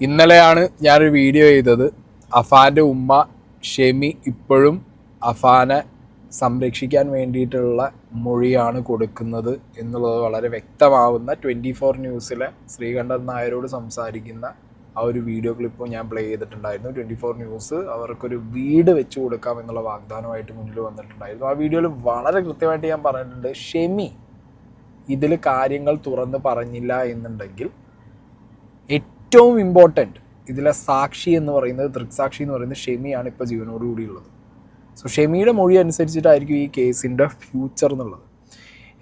ഇന്നലെയാണ് ഞാനൊരു വീഡിയോ ചെയ്തത്. അഫാൻ്റെ ഉമ്മ ഷെമി ഇപ്പോഴും അഫാനെ സംരക്ഷിക്കാൻ വേണ്ടിയിട്ടുള്ള മൊഴിയാണ് കൊടുക്കുന്നത് എന്നുള്ളത് വളരെ വ്യക്തമാവുന്ന 24 ന്യൂസിലെ ശ്രീകണ്ഠൻ നായരോട് സംസാരിക്കുന്ന ആ ഒരു വീഡിയോ ക്ലിപ്പ് ഞാൻ പ്ലേ ചെയ്തിട്ടുണ്ടായിരുന്നു. 24 ന്യൂസ് അവർക്കൊരു വീട് വെച്ച് കൊടുക്കാം എന്നുള്ള വാഗ്ദാനമായിട്ട് മുന്നിൽ വന്നിട്ടുണ്ടായിരുന്നു. ആ വീഡിയോയിൽ വളരെ കൃത്യമായിട്ട് ഞാൻ പറഞ്ഞിട്ടുണ്ട്, ഷെമി ഇതിൽ കാര്യങ്ങൾ തുറന്ന് പറഞ്ഞില്ല എന്നുണ്ടെങ്കിൽ ഏറ്റവും ഇമ്പോർട്ടൻറ്റ് ഇതിലെ സാക്ഷി എന്ന് പറയുന്നത്, ദൃക്സാക്ഷി എന്ന് പറയുന്നത് ഷെമിയാണ് ഇപ്പോൾ ജീവനോടുകൂടിയുള്ളത്. സോ ഷെമിയുടെ മൊഴി അനുസരിച്ചിട്ടായിരിക്കും ഈ കേസിൻ്റെ ഫ്യൂച്ചർ എന്നുള്ളത്.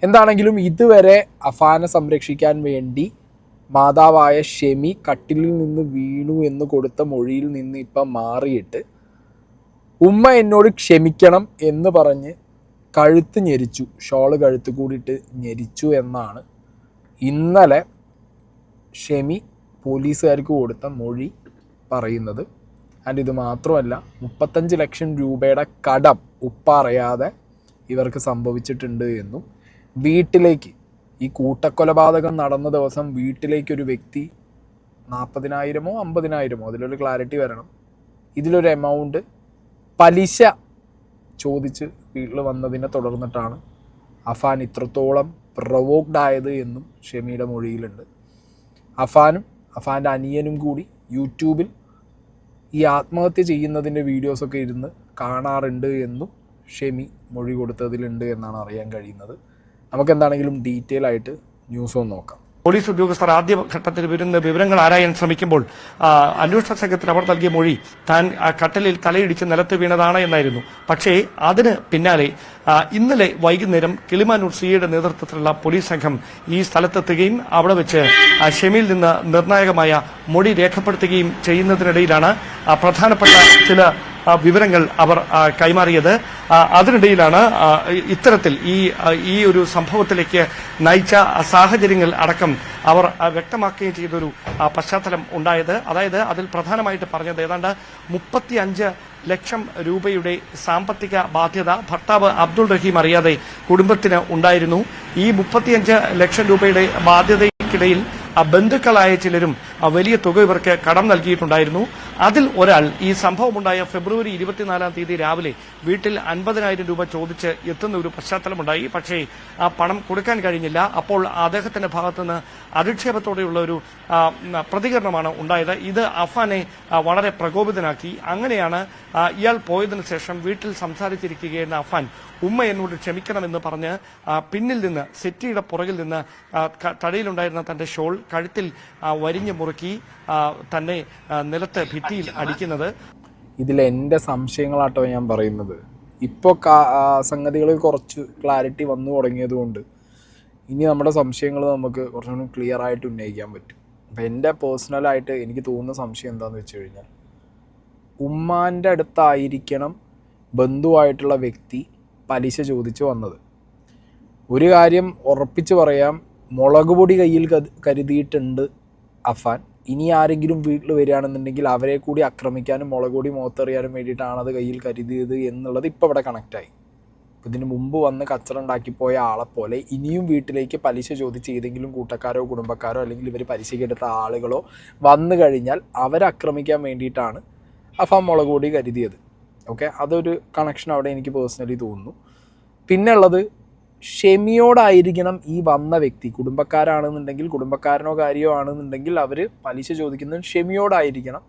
എന്താണെങ്കിലും ഇതുവരെ അഫാനെ സംരക്ഷിക്കാൻ വേണ്ടി മാതാവായ ഷെമി കട്ടിലിൽ നിന്ന് വീണു എന്ന് കൊടുത്ത മൊഴിയിൽ നിന്ന് ഇപ്പം മാറിയിട്ട് ഉമ്മ എന്നോട് ക്ഷമിക്കണം എന്ന് പറഞ്ഞ് കഴുത്ത് ഞെരിച്ചു, ഷോള് കഴുത്ത് കൂടിയിട്ട് ഞെരിച്ചു എന്നാണ് ഇന്നലെ ഷെമി പോലീസുകാർക്ക് കൊടുത്ത മൊഴി പറയുന്നത്. ആൻഡ് ഇത് മാത്രമല്ല, 35 ലക്ഷം രൂപയുടെ കടം ഉപ്പ അറിയാതെ ഇവർക്ക് സംഭവിച്ചിട്ടുണ്ട് എന്നും, വീട്ടിലേക്ക് ഈ കൂട്ടക്കൊലപാതകം നടന്ന ദിവസം വീട്ടിലേക്കൊരു വ്യക്തി 40,000-ഓ 50,000-ഓ അതിലൊരു ക്ലാരിറ്റി വരണം, ഇതിലൊരു എമൗണ്ട് പലിശ ചോദിച്ച് വീട്ടിൽ വന്നതിനെ തുടർന്നിട്ടാണ് അഫാൻ ഇത്രത്തോളം പ്രൊവോക്ഡ് ആയത് എന്നും ഷെമിയുടെ മൊഴിയിലുണ്ട്. അഫാനും അഫാൻ്റെ അനിയനും കൂടി യൂട്യൂബിൽ ഈ ആത്മഹത്യ ചെയ്യുന്നതിൻ്റെ വീഡിയോസൊക്കെ ഇരുന്ന് കാണാറുണ്ട് എന്നും ഷെമി മൊഴി കൊടുത്തതിലുണ്ട് എന്നാണ് അറിയാൻ കഴിയുന്നത്. നമുക്കെന്താണെങ്കിലും ഡീറ്റെയിൽ ആയിട്ട് ന്യൂസ് ഒന്ന് നോക്കാം. പോലീസ് ഉദ്യോഗസ്ഥർ ആദ്യഘട്ടത്തിൽ വിവരങ്ങൾ ആരായാൻ ശ്രമിക്കുമ്പോൾ അന്വേഷണ സംഘത്തിന് അവർ നൽകിയ മൊഴി താൻ കട്ടലിൽ തലയിടിച്ച് നിലത്ത് വീണതാണ് എന്നായിരുന്നു. പക്ഷേ അതിന് പിന്നാലെ ഇന്നലെ വൈകുന്നേരം കിളിമാനൂർ സിഐയുടെ നേതൃത്വത്തിലുള്ള പോലീസ് സംഘം ഈ സ്ഥലത്തെത്തുകയും അവിടെ വെച്ച് ഷെമിയിൽ നിന്ന് നിർണായകമായ മൊഴി രേഖപ്പെടുത്തുകയും ചെയ്യുന്നതിനിടയിലാണ് പ്രധാനപ്പെട്ട ചില വിവരങ്ങൾ അവർ കൈമാറിയത്. അതിനിടയിലാണ് ഇത്തരത്തിൽ ഈ ഒരു സംഭവത്തിലേക്ക് നയിച്ച സാഹചര്യങ്ങൾ അടക്കം അവർ വ്യക്തമാക്കുകയും ചെയ്തൊരു പശ്ചാത്തലം ഉണ്ടായത്. അതായത് അതിൽ പ്രധാനമായിട്ട് പറഞ്ഞത് ഏതാണ്ട് 35 ലക്ഷം രൂപയുടെ സാമ്പത്തിക ബാധ്യത ഭർത്താവ് അബ്ദുൾ റഹീം അറിയാതെ കുടുംബത്തിന് ഉണ്ടായിരുന്നു. ഈ 35 ലക്ഷം രൂപയുടെ ബാധ്യതയ്ക്കിടയിൽ ബന്ധുക്കളായ ചിലരും വലിയ തുക ഇവർക്ക് കടം നൽകിയിട്ടുണ്ടായിരുന്നു. അതിൽ ഒരാൾ ഈ സംഭവമുണ്ടായ ഫെബ്രുവരി 24-ാം തീയതി രാവിലെ വീട്ടിൽ 50,000 രൂപ ചോദിച്ച് എത്തുന്ന ഒരു പശ്ചാത്തലമുണ്ടായി. പക്ഷേ ആ പണം കൊടുക്കാൻ കഴിഞ്ഞില്ല. അപ്പോൾ അദ്ദേഹത്തിന്റെ ഭാഗത്തുനിന്ന് അധിക്ഷേപത്തോടെയുള്ള ഒരു പ്രതികരണമാണ് ഉണ്ടായത്. ഇത് അഫാനെ വളരെ പ്രകോപിതനാക്കി. അങ്ങനെയാണ് ഇയാൾ പോയതിനു ശേഷം വീട്ടിൽ സംസാരിച്ചിരിക്കുകയായിരുന്ന അഫാൻ ഉമ്മ എന്നോട് ക്ഷമിക്കണമെന്ന് പറഞ്ഞ് പിന്നിൽ നിന്ന് സെറ്റിയുടെ പുറകിൽ നിന്ന് തടയിലുണ്ടായിരുന്ന തന്റെ ഷോൾ കഴുത്തിൽ വരിഞ്ഞു മുറുക്കി തന്നെ നിലത്ത് ഭിത്തിയിൽ അടിക്കുന്നത്. ഇതിൽ എൻ്റെ സംശയങ്ങളാട്ടോ ഞാൻ പറയുന്നത്. ഇപ്പോൾ സംഗതികളിൽ കുറച്ച് ക്ലാരിറ്റി വന്നു തുടങ്ങിയതുകൊണ്ട് ഇനി നമ്മുടെ സംശയങ്ങൾ നമുക്ക് കുറച്ചുകൂടി ക്ലിയർ ആയിട്ട് ഉന്നയിക്കാൻ പറ്റും. അപ്പം എൻ്റെ പേഴ്സണലായിട്ട് എനിക്ക് തോന്നുന്ന സംശയം എന്താണെന്ന് വെച്ച് കഴിഞ്ഞാൽ, ഉമ്മാൻ്റെ അടുത്തായിരിക്കണം ബന്ധുവായിട്ടുള്ള വ്യക്തി പലിശ ചോദിച്ച് വന്നത്. ഒരു കാര്യം ഉറപ്പിച്ച് പറയാം, മുളക് പൊടി കയ്യിൽ കരുതിയിട്ടുണ്ട് അഫാൻ. ഇനി ആരെങ്കിലും വീട്ടിൽ വരികയാണെന്നുണ്ടെങ്കിൽ അവരെ കൂടി ആക്രമിക്കാനും മുളക് പൊടി മുഖത്തെറിയാനും വേണ്ടിയിട്ടാണ് അത് കയ്യിൽ കരുതിയത് എന്നുള്ളത് ഇപ്പോൾ ഇവിടെ കണക്റ്റായി. ഇതിന് മുമ്പ് വന്ന് കച്ചറ ഉണ്ടാക്കിപ്പോയ ആളെപ്പോലെ ഇനിയും വീട്ടിലേക്ക് പലിശ ചോദിച്ച് ഏതെങ്കിലും കൂട്ടക്കാരോ കുടുംബക്കാരോ അല്ലെങ്കിൽ ഇവർ പലിശക്കെടുത്ത ആളുകളോ വന്നു കഴിഞ്ഞാൽ അവരെ ആക്രമിക്കാൻ വേണ്ടിയിട്ടാണ് അഫാൻ മുളക് പൊടി കരുതിയത്. ഓക്കെ, അതൊരു കണക്ഷൻ അവിടെ എനിക്ക് പേഴ്സണലി തോന്നുന്നു. പിന്നെ ഉള്ളത്, ഷെമിയോടായിരിക്കണം ഈ വന്ന വ്യക്തി, കുടുംബക്കാരാണെന്നുണ്ടെങ്കിൽ കുടുംബക്കാരനോ കാര്യമോ ആണെന്നുണ്ടെങ്കിൽ അവർ പലിശ ചോദിക്കുന്നത് ഷെമിയോടായിരിക്കണം.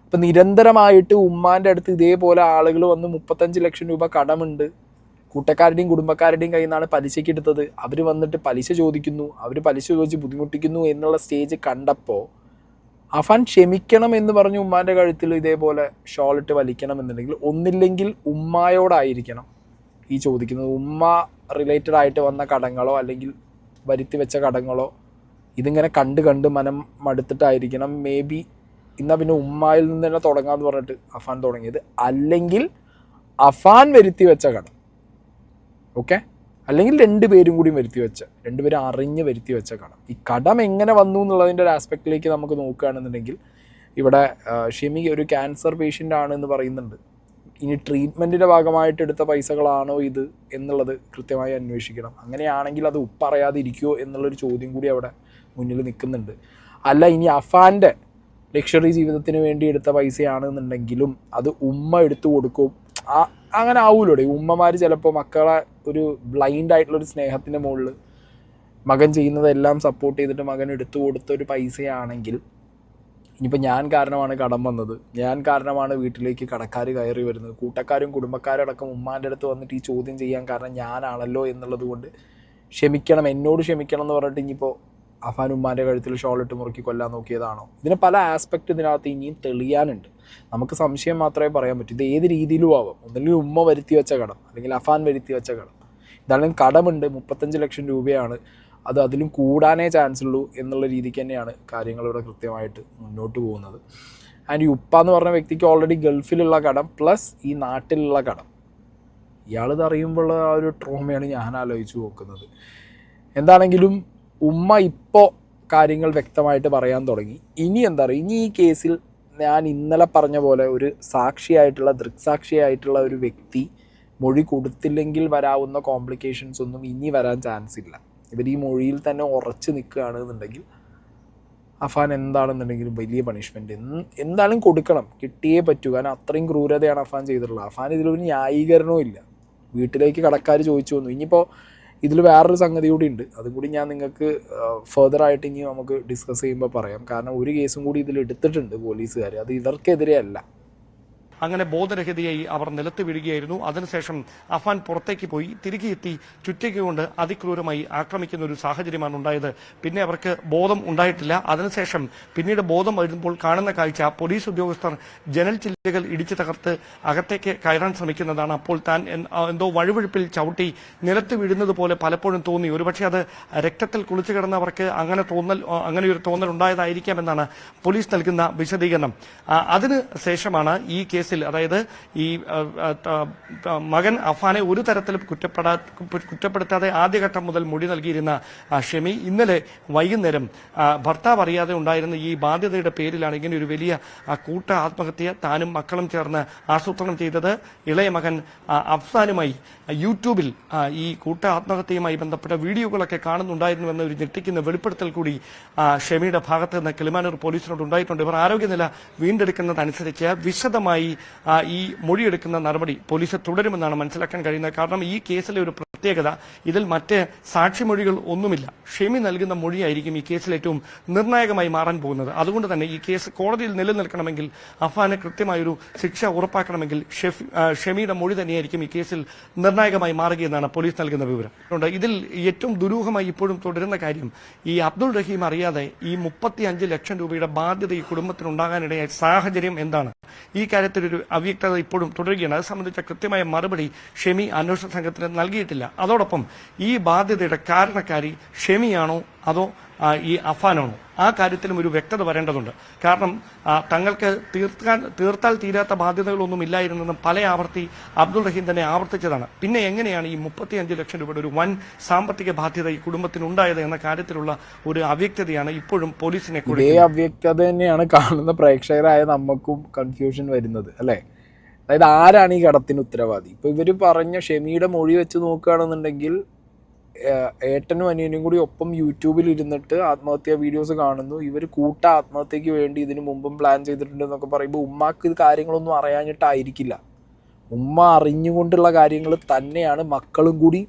അപ്പം നിരന്തരമായിട്ട് ഉമ്മാൻ്റെ അടുത്ത് ഇതേപോലെ ആളുകൾ വന്ന് 35 ലക്ഷം രൂപ കടമുണ്ട്, കൂട്ടക്കാരുടെയും കുടുംബക്കാരുടെയും കയ്യിൽ നിന്നാണ് പലിശയ്ക്ക് എടുത്തത്, അവർ വന്നിട്ട് പലിശ ചോദിക്കുന്നു, അവർ പലിശ ചോദിച്ച് ബുദ്ധിമുട്ടിക്കുന്നു എന്നുള്ള സ്റ്റേജ് കണ്ടപ്പോൾ അഫാൻ ക്ഷമിക്കണം എന്ന് പറഞ്ഞ് ഉമ്മാൻ്റെ കഴുത്തിൽ ഇതേപോലെ ഷോളിട്ട് വലിക്കണം എന്നുണ്ടെങ്കിൽ ഒന്നില്ലെങ്കിൽ ഉമ്മായോടായിരിക്കണം ഈ ചോദിക്കുന്നത്. ഉമ്മ റിലേറ്റഡ് ആയിട്ട് വന്ന കടങ്ങളോ അല്ലെങ്കിൽ വരുത്തി വെച്ച കടങ്ങളോ ഇതിങ്ങനെ കണ്ട് മനം മടുത്തിട്ടായിരിക്കണം മേ ബി എന്നാൽ പിന്നെ ഉമ്മായിൽ നിന്ന് തന്നെ തുടങ്ങാമെന്ന് പറഞ്ഞിട്ട് അഫാൻ തുടങ്ങിയത്. അല്ലെങ്കിൽ അഫാൻ വരുത്തി വെച്ച കടം, ഓക്കെ, അല്ലെങ്കിൽ രണ്ടുപേരും കൂടി രണ്ടുപേരും അറിഞ്ഞ് വരുത്തി വെച്ച കടം. ഈ കടം എങ്ങനെ വന്നു എന്നുള്ളതിൻ്റെ ഒരു ആസ്പെക്റ്റിലേക്ക് നമുക്ക് നോക്കുകയാണെന്നുണ്ടെങ്കിൽ, ഇവിടെ ഷെമി ഒരു ക്യാൻസർ പേഷ്യൻ്റ് ആണ് എന്ന് പറയുന്നുണ്ട്. ഇനി ട്രീറ്റ്മെൻറ്റിൻ്റെ ഭാഗമായിട്ട് എടുത്ത പൈസകളാണോ ഇത് എന്നുള്ളത് കൃത്യമായി അന്വേഷിക്കണം. അങ്ങനെയാണെങ്കിൽ അത് ഉപ്പറിയാതെ ഇരിക്കുമോ എന്നുള്ളൊരു ചോദ്യം കൂടി അവിടെ മുന്നിൽ നിൽക്കുന്നുണ്ട്. അല്ല, ഇനി അഫാൻ്റെ ലക്ഷറി ജീവിതത്തിന് വേണ്ടി എടുത്ത പൈസയാണെന്നുണ്ടെങ്കിലും അത് ഉമ്മ എടുത്തു കൊടുക്കും. അങ്ങനെ ആവൂലോടെ. ഉമ്മമാർ ചിലപ്പോൾ മക്കളെ ഒരു ബ്ലൈൻഡ് ആയിട്ടുള്ളൊരു സ്നേഹത്തിൻ്റെ മുകളിൽ മകൻ ചെയ്യുന്നതെല്ലാം സപ്പോർട്ട് ചെയ്തിട്ട് മകൻ എടുത്തു കൊടുത്ത ഒരു പൈസയാണെങ്കിൽ, ഇനിയിപ്പോൾ ഞാൻ കാരണമാണ് കടം വന്നത്, ഞാൻ കാരണമാണ് വീട്ടിലേക്ക് കടക്കാർ കയറി വരുന്നത്, കൂട്ടക്കാരും കുടുംബക്കാരടക്കം ഉമ്മാൻ്റെ അടുത്ത് വന്നിട്ട് ഈ ചോദ്യം ചെയ്യാൻ കാരണം ഞാനാണല്ലോ എന്നുള്ളത് കൊണ്ട് ക്ഷമിക്കണം, എന്നോട് ക്ഷമിക്കണം എന്ന് പറഞ്ഞിട്ട് ഇനിയിപ്പോൾ അഫാൻ ഉമ്മാൻ്റെ കഴുത്തിൽ ഷോളിട്ട് മുറുക്കി കൊല്ലാൻ നോക്കിയതാണോ? ഇതിന് പല ആസ്പെക്റ്റ് ഇതിനകത്ത് ഇനിയും തെളിയാനുണ്ട്. നമുക്ക് സംശയം മാത്രമേ പറയാൻ പറ്റൂ. ഇത് ഏത് രീതിയിലും ആവാം. ഒന്നുകിൽ ഉമ്മ വരുത്തി വെച്ച കടം, അല്ലെങ്കിൽ അഫാൻ വരുത്തി വെച്ച കടം. ഇതാണെങ്കിൽ കടമുണ്ട്, 35 ലക്ഷം രൂപയാണ്, അത് അതിലും കൂടാനേ ചാൻസ് ഉള്ളൂ എന്നുള്ള രീതിക്ക് തന്നെയാണ് കാര്യങ്ങളിവിടെ കൃത്യമായിട്ട് മുന്നോട്ട് പോകുന്നത്. ആൻഡ് ഈ ഉപ്പ എന്ന് പറഞ്ഞ വ്യക്തിക്ക് ഓൾറെഡി ഗൾഫിലുള്ള കടം പ്ലസ് ഈ നാട്ടിലുള്ള കടം. ഇയാളിത് അറിയുമ്പോൾ ആ ഒരു ട്രോമയാണ് ഞാൻ ആലോചിച്ച് നോക്കുന്നത്. എന്താണെങ്കിലും ഉമ്മ ഇപ്പോൾ കാര്യങ്ങൾ വ്യക്തമായിട്ട് പറയാൻ തുടങ്ങി. ഇനി എന്താ പറയുക, ഇനി ഈ കേസിൽ ഞാൻ ഇന്നലെ പറഞ്ഞ പോലെ ഒരു സാക്ഷിയായിട്ടുള്ള ദൃക്സാക്ഷിയായിട്ടുള്ള ഒരു വ്യക്തി മൊഴി കൊടുത്തില്ലെങ്കിൽ വരാവുന്ന കോംപ്ലിക്കേഷൻസ് ഒന്നും ഇനി വരാൻ ചാൻസ് ഇല്ല. ഇവർ ഈ മൊഴിയിൽ തന്നെ ഉറച്ച് നിൽക്കുകയാണെന്നുണ്ടെങ്കിൽ അഫാൻ എന്താണെന്നുണ്ടെങ്കിലും വലിയ പണിഷ്മെൻറ്റ് എന്തായാലും കൊടുക്കണം, കിട്ടിയേ പറ്റൂ. കാരണം അത്രയും ക്രൂരതയാണ് അഫാൻ ചെയ്തിട്ടുള്ളത്. അഫാൻ ഇതിലൊരു ന്യായീകരണവും ഇല്ല. വീട്ടിലേക്ക് കടക്കാർ ചോദിച്ചു വന്നു. ഇനിയിപ്പോൾ ഇതിൽ വേറൊരു സംഗതി കൂടി ഉണ്ട്, അതും കൂടി ഞാൻ നിങ്ങൾക്ക് ഫർദറായിട്ട് ഇനി നമുക്ക് ഡിസ്കസ് ചെയ്യുമ്പോൾ പറയാം. കാരണം ഒരു കേസും കൂടി ഇതിൽ എടുത്തിട്ടുണ്ട് പോലീസുകാർ, അത് ഇവർക്കെതിരെ അല്ല. അങ്ങനെ ബോധരഹിതയായി അവർ നിലത്ത് വീഴുകയായിരുന്നു. അതിനുശേഷം അഫാൻ പുറത്തേക്ക് പോയി തിരികെ എത്തി ചുറ്റിക അതിക്രൂരമായി ആക്രമിക്കുന്ന ഒരു സാഹചര്യമാണ് ഉണ്ടായത്. പിന്നെ അവർക്ക് ബോധം ഉണ്ടായിട്ടില്ല. അതിനുശേഷം പിന്നീട് ബോധം വരുമ്പോൾ കാണുന്ന കാഴ്ച പോലീസ് ഉദ്യോഗസ്ഥർ ജനൽ ചില്ലുകൾ ഇടിച്ചു തകർത്ത് അകത്തേക്ക് കയറാൻ ശ്രമിക്കുന്നതാണ്. അപ്പോൾ താൻ എന്തോ വഴുവഴുപ്പിൽ ചവിട്ടി നിലത്ത് വീഴുന്നത് പോലെ പലപ്പോഴും തോന്നി. ഒരുപക്ഷെ അത് രക്തത്തിൽ കുളിച്ചു കിടന്നവർക്ക് അങ്ങനെ ഒരു തോന്നൽ ഉണ്ടായതായിരിക്കാമെന്നാണ് പോലീസ് നൽകുന്ന വിശദീകരണം. അതിന് ശേഷമാണ് ഈ കേസിൽ, അതായത് ഈ മകൻ അഫാനെ ഒരു തരത്തിലും കുറ്റപ്പെടുത്താതെ ആദ്യഘട്ടം മുതൽ മൊഴി നൽകിയിരുന്ന ഷെമി ഇന്നലെ വൈകുന്നേരം ഭർത്താവ് അറിയാതെ ഉണ്ടായിരുന്ന ഈ ബാധ്യതയുടെ പേരിലാണ് ഇങ്ങനെ ഒരു വലിയ കൂട്ട ആത്മഹത്യ താനും മക്കളും ചേർന്ന് ആസൂത്രണം ചെയ്തത്. ഇളയ മകൻ അഫ്സാനുമായി യൂട്യൂബിൽ ഈ കൂട്ട ആത്മഹത്യയുമായി ബന്ധപ്പെട്ട വീഡിയോകളൊക്കെ കാണുന്നുണ്ടായിരുന്നുവെന്ന ഒരു ഞെട്ടിക്കുന്ന വെളിപ്പെടുത്തൽ കൂടി ഷെമിയുടെ ഭാഗത്ത് നിന്ന് കിളിമാനൂർ പോലീസിനോട് ഉണ്ടായിട്ടുണ്ട്. ഇവർ ആരോഗ്യനില വീണ്ടെടുക്കുന്നതനുസരിച്ച് വിശദമായി ഈ മൊഴിയെടുക്കുന്ന നടപടി പോലീസ് തുടരുമെന്നാണ് മനസ്സിലാക്കാൻ കഴിയുന്നത്. കാരണം ഈ കേസിലെ ഒരു പ്രത്യേകത, ഇതിൽ മറ്റ് സാക്ഷിമൊഴികൾ ഒന്നുമില്ല. ഷെമി നൽകുന്ന മൊഴിയായിരിക്കും ഈ കേസിൽ ഏറ്റവും നിർണായകമായി മാറാൻ പോകുന്നത്. അതുകൊണ്ട് തന്നെ ഈ കേസ് കോടതിയിൽ നിലനിൽക്കണമെങ്കിൽ, അഫാന് കൃത്യമായൊരു ശിക്ഷ ഉറപ്പാക്കണമെങ്കിൽ ഷെമിയുടെ മൊഴി തന്നെയായിരിക്കും ഈ കേസിൽ നിർണായകമായി മാറുകയെന്നാണ് പോലീസ് നൽകുന്ന വിവരം. ഇതിൽ ഏറ്റവും ദുരൂഹമായി ഇപ്പോഴും തുടരുന്ന കാര്യം, ഈ അബ്ദുൾ റഹീം അറിയാതെ ഈ 35 ലക്ഷം രൂപയുടെ ബാധ്യത ഈ കുടുംബത്തിനുണ്ടാകാനിടയായ സാഹചര്യം എന്താണ്? ഈ കാര്യത്തിൽ ഒരു അവ്യക്തത ഇപ്പോഴും തുടരുകയാണ്. അത് സംബന്ധിച്ച കൃത്യമായ മറുപടി ഷെമി അന്വേഷണ സംഘത്തിന് നൽകിയിട്ടില്ല. അതോടൊപ്പം ഈ ബാധ്യതയുടെ കാരണക്കാരി ഷെമിയാണോ അതോ ഈ അഫാനാണോ? ആ കാര്യത്തിലും ഒരു വ്യക്തത വരേണ്ടതുണ്ട്. കാരണം തങ്ങൾക്ക് തീർത്താൽ തീരാത്ത ബാധ്യതകളൊന്നും ഇല്ലായിരുന്നെന്നും പല ആവർത്തി അബ്ദുൾ റഹീം തന്നെ ആവർത്തിച്ചതാണ്. പിന്നെ എങ്ങനെയാണ് ഈ 35 ലക്ഷം രൂപയുടെ ഒരു വൻ സാമ്പത്തിക ബാധ്യത ഈ കുടുംബത്തിനുണ്ടായത് എന്ന കാര്യത്തിലുള്ള ഒരു അവ്യക്തതയാണ് ഇപ്പോഴും പോലീസിനെ കൂടി. ഇതേ അവ്യക്തത തന്നെയാണ് കാണുന്ന പ്രേക്ഷകരായ നമുക്കും കൺഫ്യൂഷൻ വരുന്നത്, അല്ലേ? അതായത് ആരാണ് ഈ കടത്തിന് ഉത്തരവാദി? ഇപ്പോൾ ഇവർ പറഞ്ഞ ഷെമിയുടെ മൊഴി വെച്ച് നോക്കുകയാണെന്നുണ്ടെങ്കിൽ ഏട്ടനും അനിയനും കൂടി ഒപ്പം യൂട്യൂബിൽ ഇരുന്നിട്ട് ആത്മഹത്യാ വീഡിയോസ് കാണുന്നു. ഇവർ കൂട്ട ആത്മഹത്യക്ക് വേണ്ടി ഇതിനു മുമ്പും പ്ലാൻ ചെയ്തിട്ടുണ്ട് എന്നൊക്കെ പറയുമ്പോൾ ഉമ്മാക്ക് ഇത് കാര്യങ്ങളൊന്നും അറിയാഞ്ഞിട്ടായിരിക്കില്ല. ഉമ്മ അറിഞ്ഞുകൊണ്ടുള്ള കാര്യങ്ങൾ തന്നെയാണ് മക്കളും കൂടി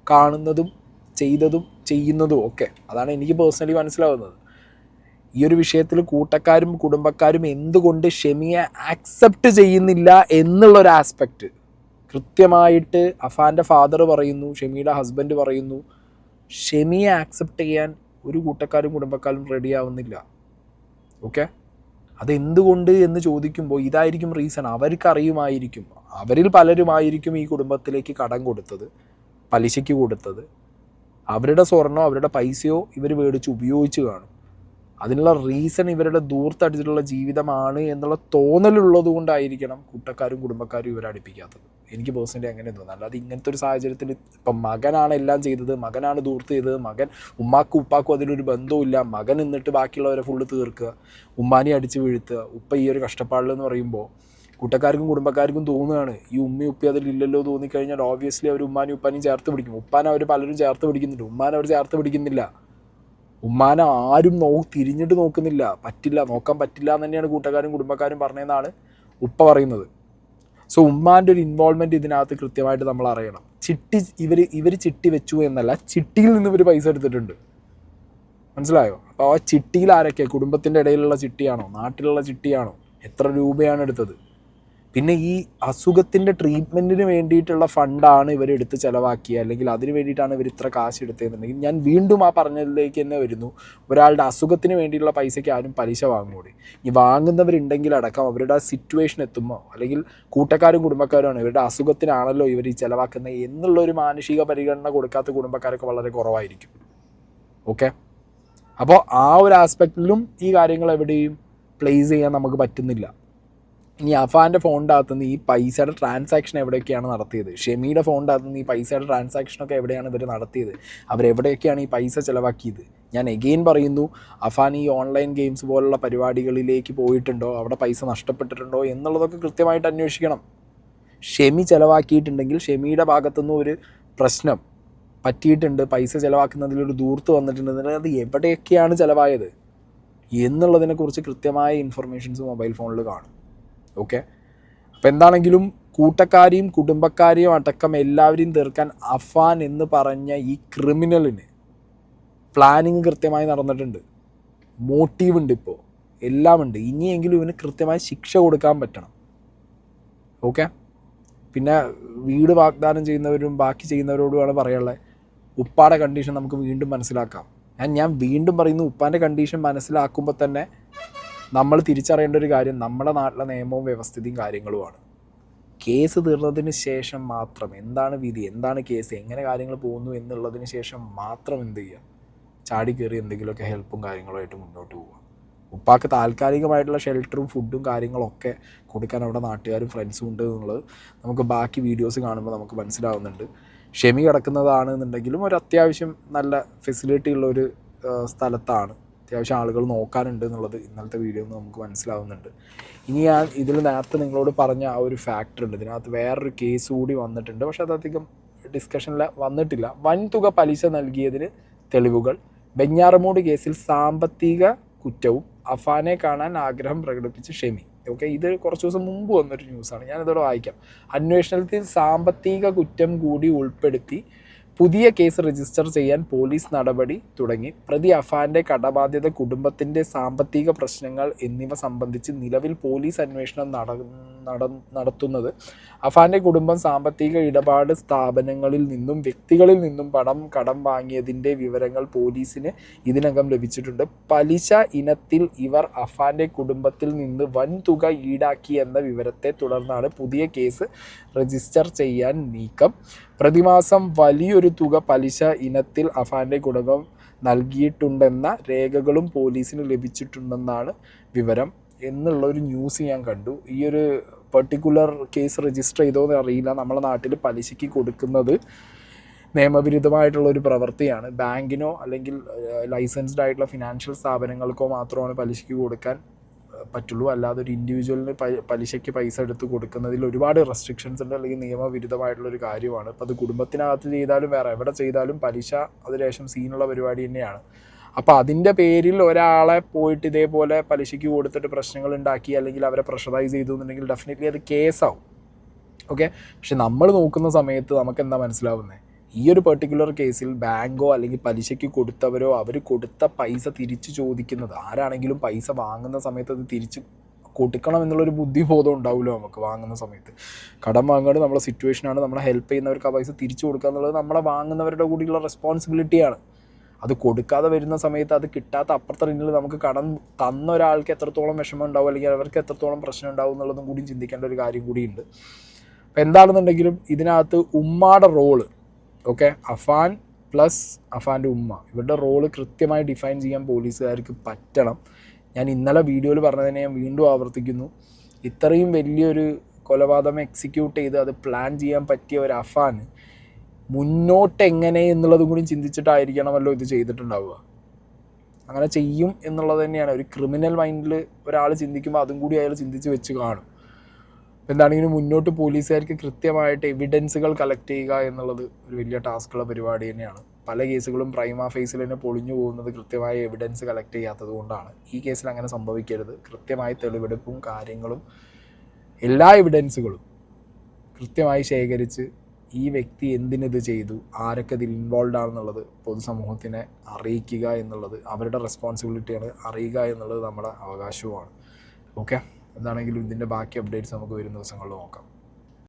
കാണുന്നതും ചെയ്തതും ചെയ്യുന്നതും ഒക്കെ. അതാണ് എനിക്ക് പേഴ്സണലി മനസ്സിലാവുന്നത്. ഈ ഒരു വിഷയത്തിൽ കൂട്ടക്കാരും കുടുംബക്കാരും എന്തുകൊണ്ട് ഷെമിയെ ആക്സെപ്റ്റ് ചെയ്യുന്നില്ല എന്നുള്ളൊരു ആസ്പെക്റ്റ് കൃത്യമായിട്ട് അഫാൻ്റെ ഫാദർ പറയുന്നു, ഷെമിയുടെ ഹസ്ബൻഡ് പറയുന്നു. ഷെമിയെ ആക്സെപ്റ്റ് ചെയ്യാൻ ഒരു കൂട്ടക്കാരും കുടുംബക്കാരും റെഡി ആവുന്നില്ല. ഓക്കെ, അതെന്തുകൊണ്ട് എന്ന് ചോദിക്കുമ്പോൾ ഇതായിരിക്കും റീസൺ. അവർക്കറിയുമായിരിക്കും, അവരിൽ പലരുമായിരിക്കും ഈ കുടുംബത്തിലേക്ക് കടം കൊടുത്തത്, പലിശയ്ക്ക് കൊടുത്തത്. അവരുടെ സ്വർണ്ണമോ അവരുടെ പൈസയോ ഇവർ മേടിച്ച് ഉപയോഗിച്ച് കാണും. അതിനുള്ള റീസൺ ഇവരുടെ ദൂർത്തടിച്ചിട്ടുള്ള ജീവിതമാണ് എന്നുള്ള തോന്നലുള്ളത് കൊണ്ടായിരിക്കണം കൂട്ടക്കാരും കുടുംബക്കാരും ഇവരെ അടുപ്പിക്കാത്തത്. എനിക്ക് പേഴ്സണലി അങ്ങനെ തോന്നുന്നു. അല്ലാതെ ഇങ്ങനത്തെ ഒരു സാഹചര്യത്തിൽ ഇപ്പം മകനാണ് എല്ലാം ചെയ്തത്, മകനാണ് ദൂർത്ത് ചെയ്തത്, മകൻ ഉമ്മാക്കും ഉപ്പാക്കും അതിലൊരു ബന്ധവുമില്ല, മകൻ നിന്നിട്ട് ബാക്കിയുള്ളവരെ ഫുള്ള് തീർക്കുക, ഉമ്മാനെ അടിച്ച് വീഴ്ത്തുക, ഉപ്പ ഈ ഒരു കഷ്ടപ്പാടിലെന്ന് പറയുമ്പോൾ കൂട്ടക്കാർക്കും കുടുംബക്കാർക്കും തോന്നുകയാണ് ഈ ഉമ്മയും ഉപ്പയും അതിലില്ലല്ലോ തോന്നിക്കഴിഞ്ഞാൽ ഓബ്വിയസ്ലി അവർ ഉമ്മാനും ഉപ്പാനെയും ചേർത്ത് പിടിക്കും. ഉപ്പാനെ അവർ പലരും ചേർത്ത് പിടിക്കുന്നുണ്ട്, ഉമ്മാനെ അവർ ചേർത്ത് പിടിക്കുന്നില്ല. ഉമ്മാനെ ആരും തിരിഞ്ഞിട്ട് നോക്കുന്നില്ല, നോക്കാൻ പറ്റില്ല എന്ന് തന്നെയാണ് കൂട്ടുകാരും കുടുംബക്കാരും പറഞ്ഞതെന്നാണ് ഉപ്പ പറയുന്നത്. സോ ഉമ്മാൻ്റെ ഒരു ഇൻവോൾവ്മെൻറ്റ് ഇതിനകത്ത് കൃത്യമായിട്ട് നമ്മൾ അറിയണം. ഇവർ ചിട്ടി വെച്ചു എന്നല്ല, ചിട്ടിയിൽ നിന്ന് ഇവർ പൈസ എടുത്തിട്ടുണ്ട്. മനസ്സിലായോ? അപ്പോൾ ആ ചിട്ടിയിൽ ആരൊക്കെ? കുടുംബത്തിൻ്റെ ഇടയിലുള്ള ചിട്ടിയാണോ, നാട്ടിലുള്ള ചിട്ടിയാണോ, എത്ര രൂപയാണ് എടുത്തത്? പിന്നെ ഈ അസുഖത്തിൻ്റെ ട്രീറ്റ്മെൻറ്റിന് വേണ്ടിയിട്ടുള്ള ഫണ്ടാണ് ഇവർ എടുത്ത് ചിലവാക്കിയത്, അല്ലെങ്കിൽ അതിന് വേണ്ടിയിട്ടാണ് ഇവർ ഇത്ര കാശ് എടുത്തതെന്നുണ്ടെങ്കിൽ ഞാൻ വീണ്ടും ആ പറഞ്ഞതിലേക്ക് തന്നെ വരുന്നു. ഒരാളുടെ അസുഖത്തിന് വേണ്ടിയിട്ടുള്ള പൈസയ്ക്ക് ആരും പലിശ വാങ്ങുകൂടി. ഈ വാങ്ങുന്നവരുണ്ടെങ്കിൽ അടക്കം അവരുടെ ആ സിറ്റുവേഷൻ എത്തുമ്പോൾ, അല്ലെങ്കിൽ കൂട്ടക്കാരും കുടുംബക്കാരുമാണ് ഇവരുടെ അസുഖത്തിനാണല്ലോ ഇവർ ഈ ചിലവാക്കുന്നത് എന്നുള്ളൊരു മാനുഷിക പരിഗണന കൊടുക്കാത്ത കുടുംബക്കാരൊക്കെ വളരെ കുറവായിരിക്കും. ഓക്കെ, അപ്പോൾ ആ ഒരു ആസ്പെക്റ്റിലും ഈ കാര്യങ്ങൾ എവിടെയും പ്ലേസ് ചെയ്യാൻ നമുക്ക് പറ്റുന്നില്ല. ഇനി അഫാൻ്റെ ഫോണിൻ്റെ അകത്തുനിന്ന് ഈ പൈസയുടെ ട്രാൻസാക്ഷൻ എവിടെയൊക്കെയാണ് നടത്തിയത്, ഷെമിയുടെ ഫോണിൻ്റെ അകത്തുനിന്ന് ഈ പൈസയുടെ ട്രാൻസാക്ഷനൊക്കെ എവിടെയാണ് ഇവർ നടത്തിയത്, അവരെവിടെയൊക്കെയാണ് ഈ പൈസ ചിലവാക്കിയത്? ഞാൻ എഗെയിൻ പറയുന്നു, അഫാൻ ഈ ഓൺലൈൻ ഗെയിംസ് പോലുള്ള പരിപാടികളിലേക്ക് പോയിട്ടുണ്ടോ, അവിടെ പൈസ നഷ്ടപ്പെട്ടിട്ടുണ്ടോ എന്നുള്ളതൊക്കെ കൃത്യമായിട്ട് അന്വേഷിക്കണം. ഷെമി ചിലവാക്കിയിട്ടുണ്ടെങ്കിൽ ഷെമിയുടെ ഭാഗത്തുനിന്ന് ഒരു പ്രശ്നം പറ്റിയിട്ടുണ്ട്, പൈസ ചിലവാക്കുന്നതിലൊരു ദൂർത്ത് വന്നിട്ടുണ്ടെങ്കിൽ അത് എവിടെയൊക്കെയാണ് ചിലവായത് എന്നുള്ളതിനെക്കുറിച്ച് കൃത്യമായ ഇൻഫർമേഷൻസ് മൊബൈൽ ഫോണിൽ കാണും. ഓക്കെ, അപ്പോൾ എന്താണെങ്കിലും കൂട്ടക്കാരെയും കുടുംബക്കാരെയും അടക്കം എല്ലാവരെയും തീർക്കാൻ അഫാൻ എന്ന് പറഞ്ഞ ഈ ക്രിമിനലിന് പ്ലാനിങ് കൃത്യമായി നടന്നിട്ടുണ്ട്, മോട്ടീവ് ഉണ്ട്, ഇപ്പോൾ എല്ലാം ഉണ്ട്. ഇനിയെങ്കിലും ഇവന് കൃത്യമായി ശിക്ഷ കൊടുക്കാൻ പറ്റണം. ഓക്കെ, പിന്നെ വീട് വാഗ്ദാനം ചെയ്യുന്നവരും ബാക്കി ചെയ്യുന്നവരോടുമാണ് പറയാനുള്ളത്. ഉപ്പാടെ കണ്ടീഷൻ നമുക്ക് വീണ്ടും മനസ്സിലാക്കാം. ഞാൻ വീണ്ടും പറയുന്നു, ഉപ്പാൻ്റെ കണ്ടീഷൻ മനസ്സിലാക്കുമ്പോൾ തന്നെ നമ്മൾ തിരിച്ചറിയേണ്ട ഒരു കാര്യം നമ്മുടെ നാട്ടിലെ നിയമവും വ്യവസ്ഥിതിയും കാര്യങ്ങളുമാണ്. കേസ് തീർന്നതിന് ശേഷം മാത്രം എന്താണ് വിധി, എന്താണ് കേസ്, എങ്ങനെ കാര്യങ്ങൾ പോകുന്നു എന്നുള്ളതിന് ശേഷം മാത്രം എന്ത് ചെയ്യുക, ചാടി കയറി എന്തെങ്കിലുമൊക്കെ ഹെൽപ്പും കാര്യങ്ങളുമായിട്ട് മുന്നോട്ട് പോവുക. ഉപ്പാക്ക് താൽക്കാലികമായിട്ടുള്ള ഷെൽട്ടറും ഫുഡും കാര്യങ്ങളൊക്കെ കൊടുക്കാൻ അവിടെ നാട്ടുകാരും ഫ്രണ്ട്സും ഉണ്ട് എന്നുള്ളത് നമുക്ക് ബാക്കി വീഡിയോസ് കാണുമ്പോൾ നമുക്ക് മനസ്സിലാവുന്നുണ്ട്. ഷെമി കിടക്കുന്നതാണെന്നുണ്ടെങ്കിലും ഒരു അത്യാവശ്യം നല്ല ഫെസിലിറ്റി ഉള്ളൊരു സ്ഥലത്താണ്, അത്യാവശ്യം ആളുകൾ നോക്കാനുണ്ട് എന്നുള്ളത് ഇന്നലത്തെ വീഡിയോ നമുക്ക് മനസ്സിലാവുന്നുണ്ട്. ഇനി ഞാൻ ഇതിൽ നേരത്തെ നിങ്ങളോട് പറഞ്ഞ ആ ഒരു ഫാക്ടർ ഉണ്ട്, ഇതിനകത്ത് വേറൊരു കേസ് കൂടി വന്നിട്ടുണ്ട്, പക്ഷേ അതധികം ഡിസ്കഷനിൽ വന്നിട്ടില്ല. വൻതുക പലിശ നൽകിയതിന് തെളിവുകൾ, വെഞ്ഞാറമൂട് കേസിൽ സാമ്പത്തിക കുറ്റവും, അഫാനെ കാണാൻ ആഗ്രഹം പ്രകടിപ്പിച്ച് ഷെമി. ഓക്കെ, ഇത് കുറച്ച് ദിവസം മുമ്പ് വന്നൊരു ന്യൂസാണ്, ഞാനിതോടെ വായിക്കാം. അന്വേഷണത്തിൽ സാമ്പത്തിക കുറ്റം കൂടി ഉൾപ്പെടുത്തി പുതിയ കേസ് രജിസ്റ്റർ ചെയ്യാൻ പോലീസ് നടപടി തുടങ്ങി. പ്രതി അഫാൻ്റെ കടബാധ്യത, കുടുംബത്തിൻ്റെ സാമ്പത്തിക പ്രശ്നങ്ങൾ എന്നിവ സംബന്ധിച്ച് നിലവിൽ പോലീസ് അന്വേഷണം നടത്തുന്നത്. അഫാൻ്റെ കുടുംബം സാമ്പത്തിക ഇടപാട് സ്ഥാപനങ്ങളിൽ നിന്നും വ്യക്തികളിൽ നിന്നും കടം വാങ്ങിയതിൻ്റെ വിവരങ്ങൾ പോലീസിന് ഇതിനകം ലഭിച്ചിട്ടുണ്ട്. പലിശ ഇനത്തിൽ ഇവർ അഫാൻ്റെ കുടുംബത്തിൽ നിന്ന് വൻ തുക ഈടാക്കിയെന്ന വിവരത്തെ തുടർന്നാണ് പുതിയ കേസ് രജിസ്റ്റർ ചെയ്യാൻ നീക്കം. പ്രതിമാസം വലിയൊരു തുക പലിശ ഇനത്തിൽ അഫാൻ്റെ കുടുംബം നൽകിയിട്ടുണ്ടെന്ന രേഖകളും പോലീസിന് ലഭിച്ചിട്ടുണ്ടെന്നാണ് വിവരം എന്നുള്ളൊരു ന്യൂസ് ഞാൻ കണ്ടു. ഈ ഒരു പെർട്ടിക്കുലർ കേസ് രജിസ്റ്റർ ചെയ്തോന്ന് അറിയില്ല. നമ്മുടെ നാട്ടിൽ പലിശയ്ക്ക് കൊടുക്കുന്നത് നിയമവിരുദ്ധമായിട്ടുള്ളൊരു പ്രവൃത്തിയാണ്. ബാങ്കിനോ അല്ലെങ്കിൽ ലൈസൻസ്ഡ് ആയിട്ടുള്ള ഫിനാൻഷ്യൽ സ്ഥാപനങ്ങൾക്കോ മാത്രമാണ് പലിശയ്ക്ക് കൊടുക്കാൻ പറ്റുള്ളൂ. അല്ലാതെ ഒരു ഇൻഡിവിജ്വലിന് പലിശയ്ക്ക് പൈസ എടുത്ത് കൊടുക്കുന്നതിൽ ഒരുപാട് റെസ്ട്രിക്ഷൻസ് ഉണ്ട്, അല്ലെങ്കിൽ നിയമവിരുദ്ധമായിട്ടുള്ളൊരു കാര്യമാണ്. അപ്പോൾ അത് കുടുംബത്തിനകത്ത് ചെയ്താലും വേറെ എവിടെ ചെയ്താലും പലിശ അതിലേശം സീനുള്ള പരിപാടി തന്നെയാണ്. അപ്പോൾ അതിൻ്റെ പേരിൽ ഒരാളെ പോയിട്ട് ഇതേപോലെ പലിശയ്ക്ക് കൊടുത്തിട്ട് പ്രശ്നങ്ങൾ ഉണ്ടാക്കി അല്ലെങ്കിൽ അവരെ പ്രഷറൈസ് ചെയ്തു എന്നുണ്ടെങ്കിൽ ഡെഫിനറ്റ്ലി അത് കേസാവും. ഓക്കെ, പക്ഷെ നമ്മൾ നോക്കുന്ന സമയത്ത് നമുക്ക് എന്താ മനസ്സിലാവുന്നത്, ഈ ഒരു പെർട്ടിക്കുലർ കേസിൽ ബാങ്കോ അല്ലെങ്കിൽ പലിശയ്ക്ക് കൊടുത്തവരോ അവർ കൊടുത്ത പൈസ തിരിച്ചു ചോദിക്കുന്നത്, ആരാണെങ്കിലും പൈസ വാങ്ങുന്ന സമയത്ത് അത് തിരിച്ച് കൊടുക്കണം എന്നുള്ളൊരു ബുദ്ധിബോധം ഉണ്ടാവുമല്ലോ നമുക്ക്. വാങ്ങുന്ന സമയത്ത് കടം വാങ്ങേണ്ടത് നമ്മുടെ സിറ്റുവേഷനാണ്, നമ്മളെ ഹെൽപ്പ് ചെയ്യുന്നവർക്ക് ആ പൈസ തിരിച്ചു കൊടുക്കുക എന്നുള്ളത് നമ്മളെ വാങ്ങുന്നവരുടെ കൂടിയുള്ള റെസ്പോൺസിബിലിറ്റിയാണ്. അത് കൊടുക്കാതെ വരുന്ന സമയത്ത് അത് കിട്ടാത്ത അപ്പുറത്തെ റിന്നിൽ നമുക്ക് കടം തന്ന ഒരാൾക്ക് എത്രത്തോളം വിഷമം ഉണ്ടാവും, അല്ലെങ്കിൽ അവർക്ക് എത്രത്തോളം പ്രശ്നം ഉണ്ടാവും എന്നുള്ളതും കൂടി ചിന്തിക്കേണ്ട ഒരു കാര്യം കൂടിയുണ്ട്. അപ്പോൾ എന്താണെന്നുണ്ടെങ്കിലും ഇതിനകത്ത് ഉമ്മാടെ റോള്, ഓക്കെ, അഫാൻ പ്ലസ് അഫാൻ്റെ ഉമ്മ, ഇവരുടെ റോള് കൃത്യമായി ഡിഫൈൻ ചെയ്യാൻ പോലീസുകാർക്ക് പറ്റണം. ഞാൻ ഇന്നലെ വീഡിയോയിൽ പറഞ്ഞതിനെ ഞാൻ വീണ്ടും ആവർത്തിക്കുന്നു. ഇത്രയും വലിയൊരു കൊലപാതകം എക്സിക്യൂട്ട് ചെയ്ത് അത് പ്ലാൻ ചെയ്യാൻ പറ്റിയ ഒരു അഫാന് മുന്നോട്ട് എങ്ങനെ എന്നുള്ളതും കൂടി ചിന്തിച്ചിട്ടായിരിക്കണമല്ലോ ഇത് ചെയ്തിട്ടുണ്ടാവുക. അങ്ങനെ ചെയ്യും എന്നുള്ളത് തന്നെയാണ് ഒരു ക്രിമിനൽ മൈൻഡിൽ ഒരാൾ ചിന്തിക്കുമ്പോൾ അതും കൂടി അയാൾ ചിന്തിച്ച് വെച്ച് കാണും. എന്താണെങ്കിലും മുന്നോട്ട് പോലീസുകാർക്ക് കൃത്യമായിട്ട് എവിഡൻസുകൾ കളക്ട് ചെയ്യുക എന്നുള്ളത് ഒരു വലിയ ടാസ്ക്കുള്ള പരിപാടി തന്നെയാണ്. പല കേസുകളും പ്രൈമ ഫേസിൽ തന്നെ പൊളിഞ്ഞു പോകുന്നത് കൃത്യമായ എവിഡൻസ് കളക്ട് ചെയ്യാത്തത് കൊണ്ടാണ്. ഈ കേസിൽ അങ്ങനെ സംഭവിക്കരുത്. കൃത്യമായ തെളിവെടുപ്പും കാര്യങ്ങളും എല്ലാ എവിഡൻസുകളും കൃത്യമായി ശേഖരിച്ച് ഈ വ്യക്തി എന്തിനിത് ചെയ്തു, ആരൊക്കെ ഇതിൽ ഇൻവോൾവ് ആണെന്നുള്ളത് പൊതുസമൂഹത്തിനെ അറിയിക്കുക എന്നുള്ളത് അവരുടെ റെസ്പോൺസിബിലിറ്റിയാണ്. അറിയുക എന്നുള്ളത് നമ്മുടെ അവകാശവുമാണ്. ഓക്കെ, എന്താണെങ്കിലും ഇതിൻ്റെ ബാക്കി അപ്ഡേറ്റ്സ് നമുക്ക് വരും ദിവസങ്ങളിൽ നോക്കാം.